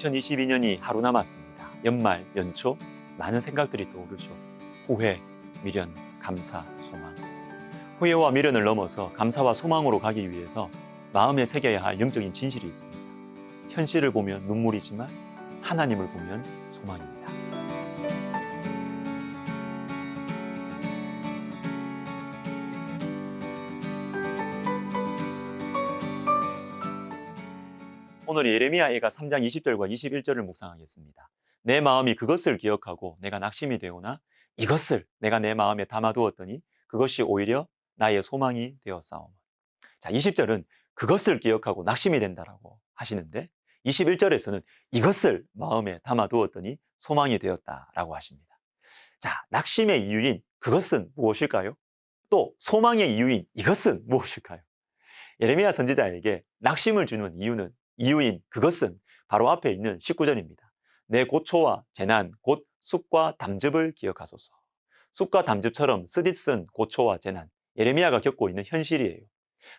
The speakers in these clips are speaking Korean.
2022년이 하루 남았습니다. 연말, 연초 많은 생각들이 떠오르죠. 후회, 미련, 감사, 소망. 후회와 미련을 넘어서 감사와 소망으로 가기 위해서 마음에 새겨야 할 영적인 진실이 있습니다. 현실을 보면 눈물이지만 하나님을 보면 소망입니다. 오늘 예레미야애가 3장 20절과 21절을 묵상하겠습니다. 내 마음이 그것을 기억하고 내가 낙심이 되오나 이것을 내가 내 마음에 담아두었더니 그것이 오히려 나의 소망이 되었사오며. 자, 20절은 그것을 기억하고 낙심이 된다라고 하시는데 21절에서는 이것을 마음에 담아두었더니 소망이 되었다라고 하십니다. 자, 낙심의 이유인 그것은 무엇일까요? 또 소망의 이유인 이것은 무엇일까요? 예레미야 선지자에게 낙심을 주는 이유인 그것은 바로 앞에 있는 19절입니다. 내 고초와 재난 곧 쑥과 담즙을 기억하소서. 쑥과 담즙처럼 쓰디쓴 고초와 재난, 예레미야가 겪고 있는 현실이에요.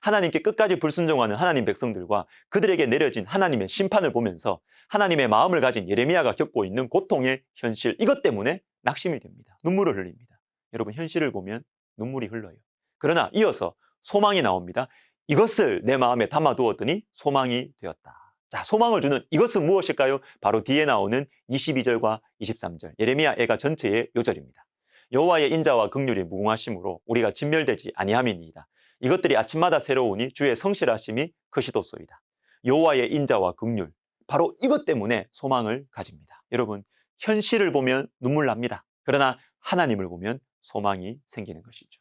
하나님께 끝까지 불순종하는 하나님 백성들과 그들에게 내려진 하나님의 심판을 보면서 하나님의 마음을 가진 예레미야가 겪고 있는 고통의 현실, 이것 때문에 낙심이 됩니다. 눈물을 흘립니다. 여러분, 현실을 보면 눈물이 흘러요. 그러나 이어서 소망이 나옵니다. 이것을 내 마음에 담아두었더니 소망이 되었다. 자, 소망을 주는 이것은 무엇일까요? 바로 뒤에 나오는 22절과 23절, 예레미야 애가 전체의 요절입니다. 여호와의 인자와 긍휼이 무궁하심으로 우리가 진멸되지 아니함이니이다. 이것들이 아침마다 새로우니 주의 성실하심이 크시도소이다. 여호와의 인자와 긍휼, 바로 이것 때문에 소망을 가집니다. 여러분, 현실을 보면 눈물 납니다. 그러나 하나님을 보면 소망이 생기는 것이죠.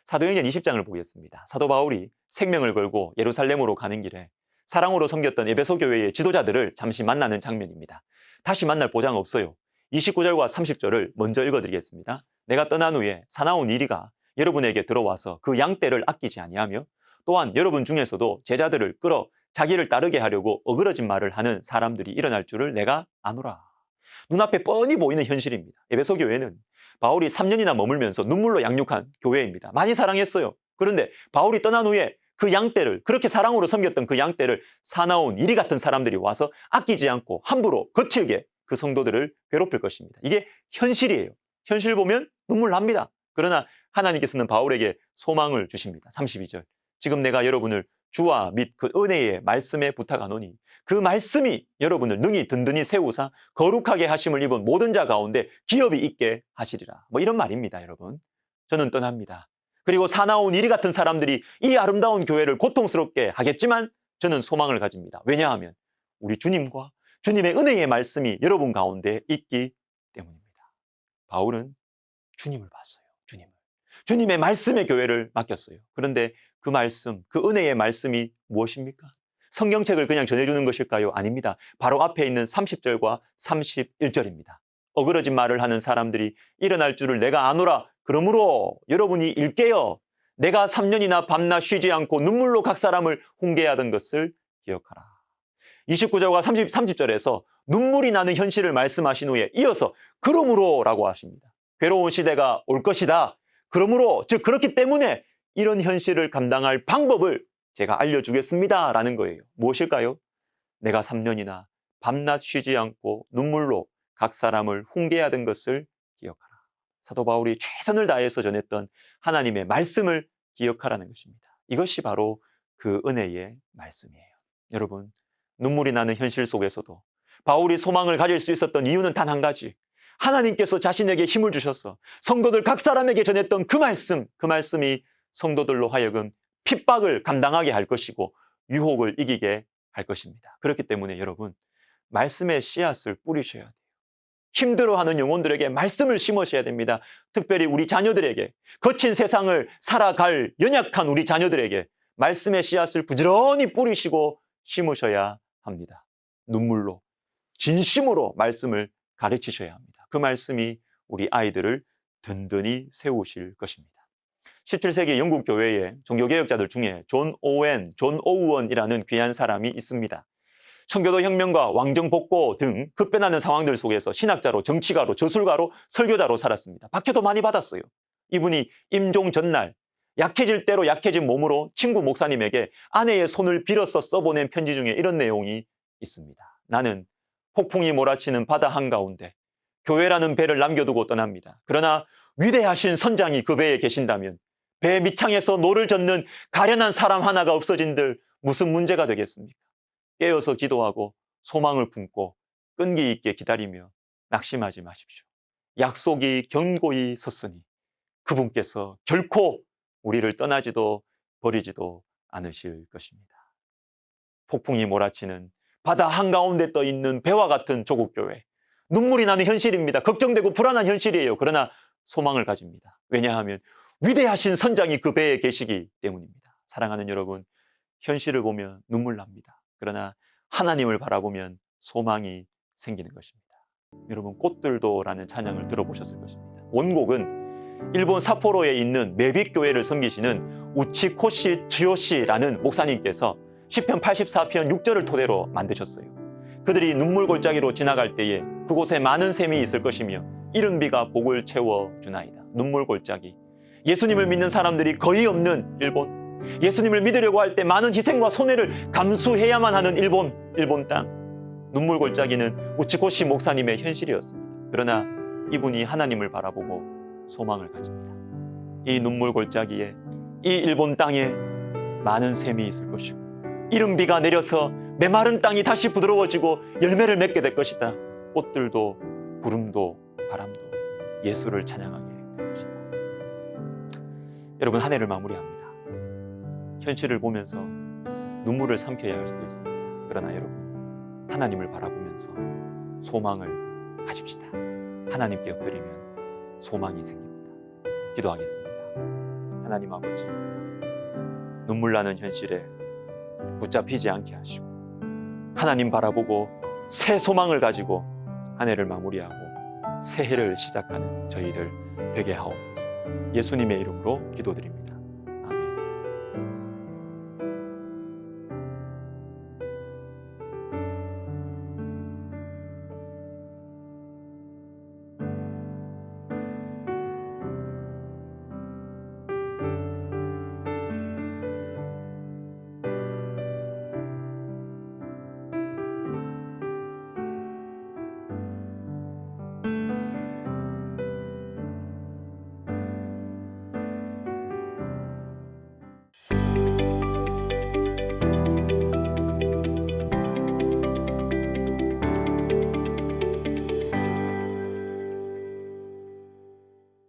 사도행전 20장을 보겠습니다. 사도 바울이 생명을 걸고 예루살렘으로 가는 길에 사랑으로 섬겼던 에베소 교회의 지도자들을 잠시 만나는 장면입니다. 다시 만날 보장 없어요. 29절과 30절을 먼저 읽어드리겠습니다. 내가 떠난 후에 사나운 이리가 여러분에게 들어와서 그 양떼를 아끼지 아니하며 또한 여러분 중에서도 제자들을 끌어 자기를 따르게 하려고 어그러진 말을 하는 사람들이 일어날 줄을 내가 아노라. 눈앞에 뻔히 보이는 현실입니다. 에베소 교회는 바울이 3년이나 머물면서 눈물로 양육한 교회입니다. 많이 사랑했어요. 그런데 바울이 떠난 후에 그 양떼를, 그렇게 사랑으로 섬겼던 그 양떼를 사나운 이리 같은 사람들이 와서 아끼지 않고 함부로 거칠게 그 성도들을 괴롭힐 것입니다. 이게 현실이에요. 현실 보면 눈물 납니다. 그러나 하나님께서는 바울에게 소망을 주십니다. 32절. 지금 내가 여러분을 주와 및 그 은혜의 말씀에 부탁하노니 그 말씀이 여러분을 능히 든든히 세우사 거룩하게 하심을 입은 모든 자 가운데 기업이 있게 하시리라. 뭐 이런 말입니다, 여러분. 저는 떠납니다. 그리고 사나운 이리 같은 사람들이 이 아름다운 교회를 고통스럽게 하겠지만 저는 소망을 가집니다. 왜냐하면 우리 주님과 주님의 은혜의 말씀이 여러분 가운데 있기 때문입니다. 바울은 주님을 봤어요. 주님의 말씀의 교회를 맡겼어요. 그런데 그 말씀, 그 은혜의 말씀이 무엇입니까? 성경책을 그냥 전해주는 것일까요? 아닙니다. 바로 앞에 있는 30절과 31절입니다. 어그러진 말을 하는 사람들이 일어날 줄을 내가 아노라. 그러므로 여러분이 읽게요. 내가 3년이나 밤낮 쉬지 않고 눈물로 각 사람을 훈계하던 것을 기억하라. 29절과 30절에서 눈물이 나는 현실을 말씀하신 후에 이어서 그러므로 라고 하십니다. 괴로운 시대가 올 것이다. 그러므로, 즉 그렇기 때문에 이런 현실을 감당할 방법을 제가 알려주겠습니다 라는 거예요. 무엇일까요? 내가 3년이나 밤낮 쉬지 않고 눈물로 각 사람을 훈계하던 것을 기억하라. 사도 바울이 최선을 다해서 전했던 하나님의 말씀을 기억하라는 것입니다. 이것이 바로 그 은혜의 말씀이에요. 여러분, 눈물이 나는 현실 속에서도 바울이 소망을 가질 수 있었던 이유는 단 한 가지. 하나님께서 자신에게 힘을 주셔서 성도들 각 사람에게 전했던 그 말씀이 성도들로 하여금 핍박을 감당하게 할 것이고 유혹을 이기게 할 것입니다. 그렇기 때문에 여러분, 말씀의 씨앗을 뿌리셔야 돼요. 힘들어하는 영혼들에게 말씀을 심으셔야 됩니다. 특별히 우리 자녀들에게, 거친 세상을 살아갈 연약한 우리 자녀들에게 말씀의 씨앗을 부지런히 뿌리시고 심으셔야 합니다. 눈물로, 진심으로 말씀을 가르치셔야 합니다. 그 말씀이 우리 아이들을 든든히 세우실 것입니다. 17세기 영국 교회의 종교개혁자들 중에 존 오우원이라는 귀한 사람이 있습니다. 청교도 혁명과 왕정복고 등 급변하는 상황들 속에서 신학자로, 정치가로, 저술가로, 설교자로 살았습니다. 박해도 많이 받았어요. 이분이 임종 전날 약해질 대로 약해진 몸으로 친구 목사님에게 아내의 손을 빌어서 써보낸 편지 중에 이런 내용이 있습니다. 나는 폭풍이 몰아치는 바다 한가운데 교회라는 배를 남겨두고 떠납니다. 그러나 위대하신 선장이 그 배에 계신다면 배 밑창에서 노를 젓는 가련한 사람 하나가 없어진들 무슨 문제가 되겠습니까? 깨어서 기도하고 소망을 품고 끈기 있게 기다리며 낙심하지 마십시오. 약속이 견고히 섰으니 그분께서 결코 우리를 떠나지도 버리지도 않으실 것입니다. 폭풍이 몰아치는 바다 한가운데 떠 있는 배와 같은 조국교회. 눈물이 나는 현실입니다. 걱정되고 불안한 현실이에요. 그러나 소망을 가집니다. 왜냐하면 위대하신 선장이 그 배에 계시기 때문입니다. 사랑하는 여러분, 현실을 보면 눈물 납니다. 그러나 하나님을 바라보면 소망이 생기는 것입니다. 여러분, 꽃들도라는 찬양을 들어보셨을 것입니다. 원곡은 일본 삿포로에 있는 매빅교회를 섬기시는 우치코시 츠요시라는 목사님께서 시편 84편 6절을 토대로 만드셨어요. 그들이 눈물 골짜기로 지나갈 때에 그곳에 많은 샘이 있을 것이며 이른 비가 복을 채워주나이다. 눈물 골짜기. 예수님을 믿는 사람들이 거의 없는 일본. 예수님을 믿으려고 할 때 많은 희생과 손해를 감수해야만 하는 일본 땅. 눈물 골짜기는 우치코시 목사님의 현실이었습니다. 그러나 이분이 하나님을 바라보고 소망을 가집니다. 이 눈물 골짜기에, 이 일본 땅에 많은 샘이 있을 것이고 이른 비가 내려서 메마른 땅이 다시 부드러워지고 열매를 맺게 될 것이다. 꽃들도 구름도 바람도 예수를 찬양하게 될 것이다. 여러분, 한 해를 마무리합니다. 현실을 보면서 눈물을 삼켜야 할 수도 있습니다. 그러나 여러분, 하나님을 바라보면서 소망을 가집시다. 하나님께 엎드리면 소망이 생깁니다. 기도하겠습니다. 하나님 아버지, 눈물 나는 현실에 붙잡히지 않게 하시고 하나님 바라보고 새 소망을 가지고 한 해를 마무리하고 새 해를 시작하는 저희들 되게 하옵소서. 예수님의 이름으로 기도드립니다.